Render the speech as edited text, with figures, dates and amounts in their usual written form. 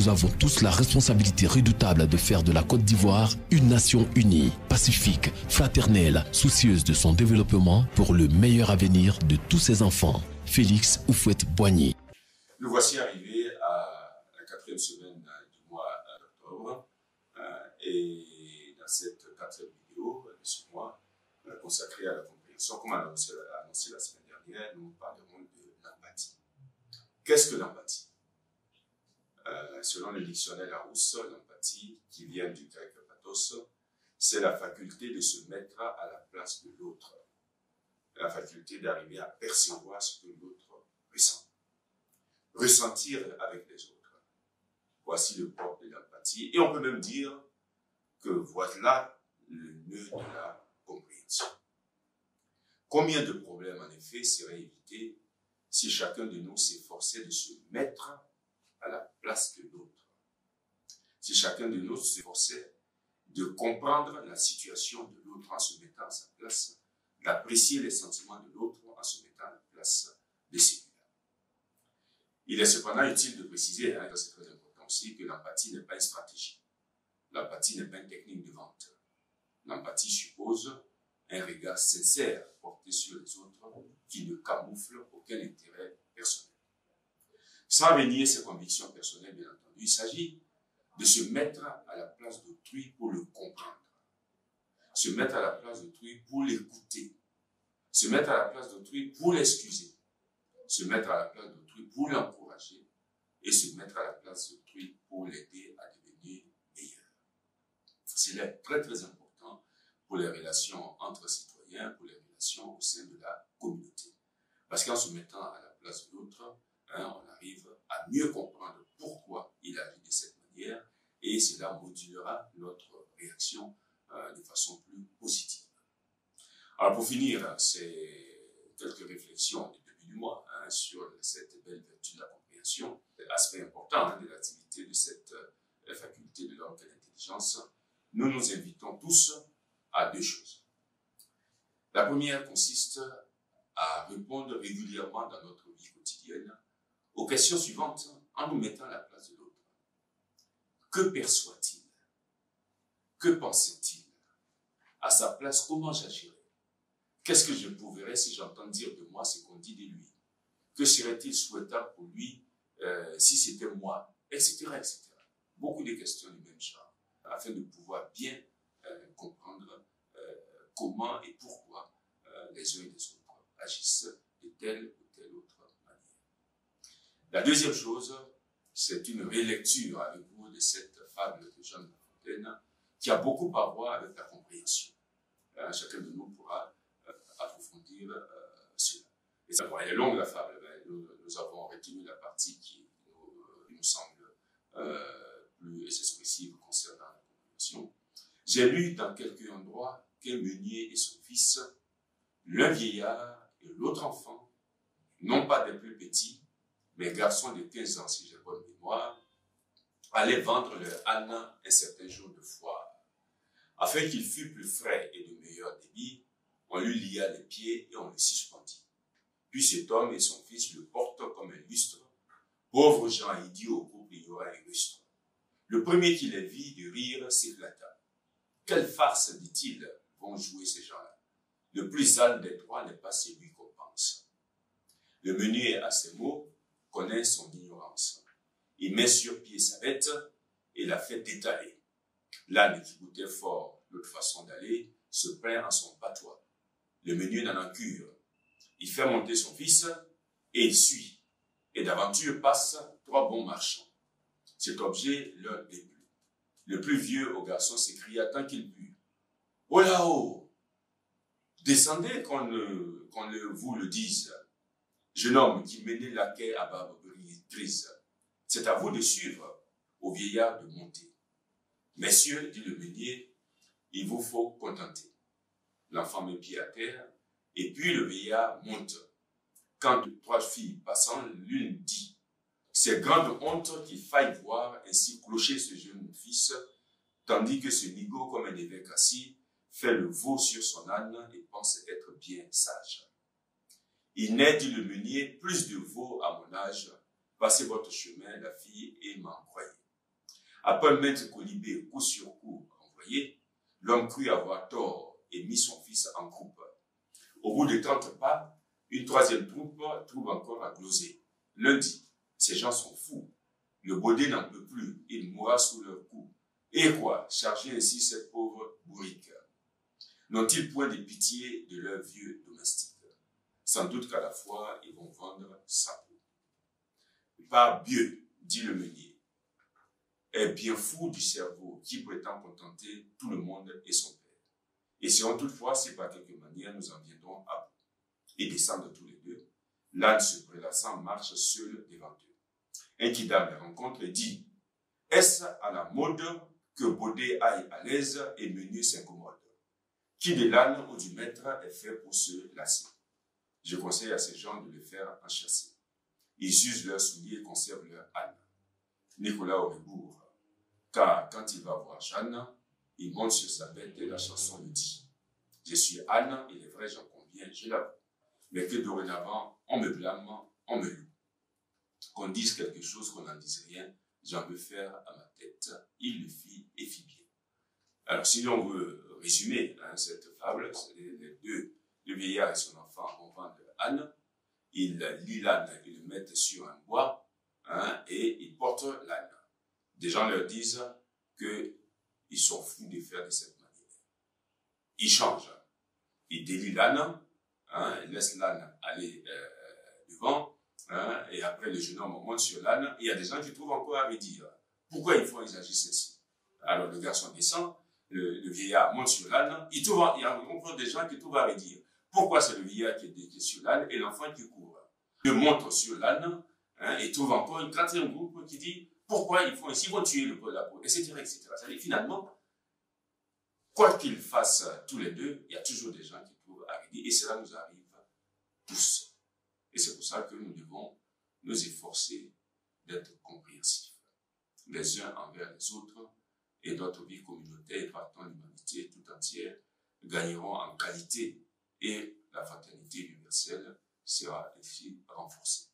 nous avons tous la responsabilité redoutable de faire de la Côte d'Ivoire une nation unie, pacifique, fraternelle, soucieuse de son développement pour le meilleur avenir de tous ses enfants. Félix Houphouët-Boigny. Nous voici arrivés à la 4e semaine du mois d'octobre et dans cette 4e vidéo de ce mois consacrée à la compréhension, comme annoncé la semaine dernière, nous parlerons de l'empathie. Qu'est-ce que l'empathie? Selon le dictionnaire Larousse, l'empathie, qui vient du grec pathos, c'est la faculté de se mettre à la place de l'autre, la faculté d'arriver à percevoir ce que l'autre ressent. Ressentir avec les autres. Voici le propre de l'empathie. Et on peut même dire que voilà le nœud de la compréhension. Combien de problèmes, en effet, seraient évités si chacun de nous s'efforçait de se mettre à la place de l'autre? Si chacun de nous s'efforçait de comprendre la situation de l'autre en se mettant à sa place, d'apprécier les sentiments de l'autre en se mettant à la place de celui-là. Il est cependant utile de préciser, et c'est très important aussi, que l'empathie n'est pas une stratégie. L'empathie n'est pas une technique de vente. L'empathie suppose un regard sincère porté sur les autres qui ne camoufle aucun intérêt personnel. Sans renier ses convictions personnelles, bien entendu, il s'agit de se mettre à la place d'autrui pour le comprendre, se mettre à la place d'autrui pour l'écouter, se mettre à la place d'autrui pour l'excuser, se mettre à la place d'autrui pour l'encourager et se mettre à la place d'autrui pour l'aider à devenir meilleur. C'est très très important pour les relations entre citoyens, pour les relations au sein de la communauté. Parce qu'en se mettant à la place de l'autre, on arrive à mieux comprendre pourquoi il agit de cette manière et cela modulera notre réaction de façon plus positive. Alors pour finir, c'est quelques réflexions du début du mois sur cette belle vertu de la compréhension, aspect important de l'activité de cette faculté de l'homme qu'est l'intelligence. Nous nous invitons tous à deux choses. La première consiste à répondre régulièrement dans notre vie quotidienne aux questions suivantes en nous mettant à la place de l'autre. Que perçoit-il? Que pense-t-il? À sa place, comment j'agirais? Qu'est-ce que je prouverais si j'entends dire de moi ce qu'on dit de lui? Que serait-il souhaitable pour lui si c'était moi? Etc., etc. Beaucoup de questions du même genre, afin de pouvoir bien comprendre comment et pourquoi les uns et les autres agissent de telle ou telle autre manière. La deuxième chose, c'est une relecture avec vous de cette fable de Jean de La Fontaine qui a beaucoup à voir avec la compréhension. Chacun de nous pourra approfondir cela. Et ça, elle est longue la fable, mais nous avons retenu la partie qui nous semble plus expressive concernant la compréhension. J'ai lu dans quelques endroits qu'un meunier et son fils, l'un vieillard et l'autre enfant, non pas des plus petits, mais garçons de 15 ans, si j'ai bonne mémoire, allaient vendre leur âne un certain jour de foire. Afin qu'il fût plus frais et de meilleur débit, on lui lia les pieds et on le suspendit. Puis cet homme et son fils le portent comme un lustre. Pauvres gens idiots au couple, il y aura un lustre. Le premier qui les vit de rire s'éclata. Quelle farce, dit-il, vont jouer ces gens-là? Le plus âne des trois n'est pas celui qu'on pense. Le meunier, à ces mots, connaît son ignorance. Il met sur pied sa bête et la fait détaler. L'âne qui goûtait fort l'autre façon d'aller se plaint en son patois. Le meunier n'en a cure. Il fait monter son fils et il suit. Et d'aventure passent 3 bons marchands. Cet objet leur déplut. Le plus vieux au garçon s'écria tant qu'il put. « Oh là-haut! Descendez qu'on vous le dise. Jeune homme qui menait laquais à barbe grise, c'est à vous de suivre, au vieillard de monter. Messieurs, dit le meunier, il vous faut contenter. L'enfant met pied à terre, et puis le vieillard monte. Quand 3 filles passant, l'une dit, c'est grande honte qu'il faille voir ainsi clocher ce jeune fils, tandis que ce nigaud, comme un évêque assis, fait le veau sur son âne et pense être bien sage. Il n'est, dit le meunier, plus de veau à mon âge. Passez votre chemin, la fille, et m'en croyez. Après maintes colibés coup sur coup envoyés, l'homme crut avoir tort et mit son fils en croupe. Au bout de 30 pas, une troisième troupe trouve encore à gloser. L'un dit, ces gens sont fous. Le baudet n'en peut plus, il mourra sous leur coup. Et quoi, charger ainsi cette pauvre bourrique? N'ont-ils point de pitié de leurs vieux domestiques? Sans doute qu'à la fois, ils vont vendre sa peau. Par Dieu, dit le meunier, est bien fou du cerveau qui prétend contenter tout le monde et son père. Et si on toutefois, si par quelque manière nous en viendrons à bout, et descendent tous les deux, l'âne se prélassant marche seul devant eux. Un qui dame les rencontre et dit, est-ce à la mode que baudet aille à l'aise et meunier s'incommode? Qui de l'âne ou du maître est fait pour se lasser? Je conseille à ces gens de le faire enchasser. Ils usent leurs souliers et conservent leur âne. Nicolas Auribourg, car quand il va voir Jeanne, il monte sur sa bête et la chanson lui dit, je suis âne, il est vrai, j'en conviens, je l'avoue. Mais que dorénavant, on me blâme, on me loue. Qu'on dise quelque chose, qu'on n'en dise rien, j'en veux faire à ma tête. Il le fit et fit bien. Alors, si on veut résumer cette fable, les deux, le vieillard et son enfant vont vendre âne, ils lient l'âne, ils le mettent sur un bois, et ils portent l'âne. Des gens leur disent qu'ils sont fous de faire de cette manière. Ils changent. Ils délient l'âne, ils laissent l'âne aller devant, et après le jeune homme monte sur l'âne. Il y a des gens qui trouvent encore à redire. Pourquoi ils agissent ainsi? Alors le garçon descend, le vieillard monte sur l'âne, il y a encore des gens qui trouvent à redire. Pourquoi c'est le vieillard qui est sur l'âne et l'enfant qui court? Il monte sur l'âne, et trouve encore une quatrième groupe qui dit pourquoi ils font ainsi, ils vont tuer le peuple, etc., etc. C'est-à-dire finalement, quoi qu'ils fassent tous les deux, il y a toujours des gens qui trouvent à redire, et cela nous arrive tous. Et c'est pour ça que nous devons nous efforcer d'être compréhensifs, les uns envers les autres, et notre vie communautaire et partant l'humanité tout entière gagneront en qualité, et la fraternité universelle sera ainsi renforcée.